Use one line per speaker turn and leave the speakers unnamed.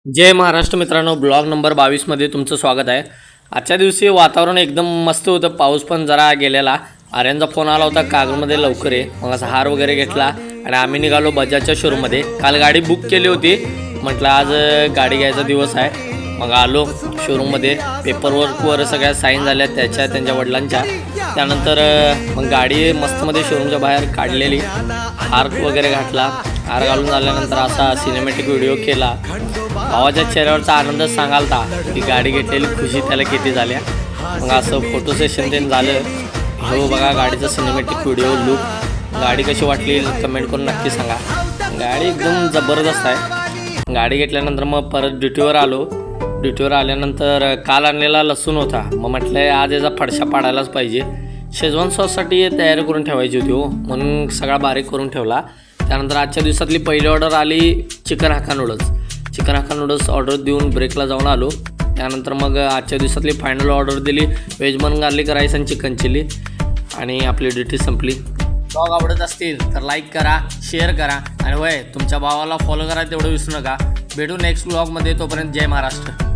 जय महाराष्ट्र मित्रांनो, blog number 22मध्ये तुमचं स्वागत आहे। आजच्या दिवशी वातावरण एकदम मस्त होतं, पाऊस पण जरा गेलेला। आर्यनचा फोन आला होता कागलमध्ये लवकर ये, मग असा हार वगैरे घेतला आणि आम्ही निघालो बजाजच्या शोरूममध्ये। काल गाडी बुक केली होती, म्हटलं आज गाडी घ्यायचा दिवस आहे। मग आलो शोरूममध्ये, पेपरवर्कवर सगळ्या साईन झाल्या त्यांच्या वडिलांच्या। त्यानंतर मग गाडी मस्तमध्ये शोरूमच्या बाहेर काढलेली, हार वगैरे घातला। हार घालून झाल्यानंतर असा सिनेमॅटिक व्हिडिओ केला। भावाच्या चेहऱ्यावरचा आनंद सांगालता की गाडी घेतलेली खुशी त्याला किती झाल्या। मग असं फोटो सेशन ते झालं। हो बघा गाडीचा सिनेमॅटिक व्हिडिओ लुक, गाडी कशी वाटली कमेंट करून नक्की सांगा। गाडी एकदम जबरदस्त आहे। गाडी घेतल्यानंतर मग परत ड्युटीवर आलो। ड्युटीवर आल्यानंतर काल आणलेला लसूण होता, मग म्हटलं आज याचा फडशा पाडायलाच पाहिजे। शेजवान सॉससाठी तयारी करून ठेवायची होती हो, म्हणून सगळा बारीक करून ठेवला। त्यानंतर आजच्या दिवसातली पहिली ऑर्डर आली chicken hakka noodles. Chicken hakka noodles order देऊन ब्रेकला जाऊन आलो। त्यानंतर मग आजच्या दिवसातली फायनल ऑर्डर दिली व्हेज मन गार्लिक राईस आणि चिकन चिली, आणि आपली ड्युटी संपली। ब्लॉग आवडत असतील तर लाईक करा, शेअर करा, आणि होय तुमच्या भावाला फॉलो करा तेवढं विसरू नका। भेटू नेक्स्ट ब्लॉगमध्ये, तोपर्यंत जय महाराष्ट्र।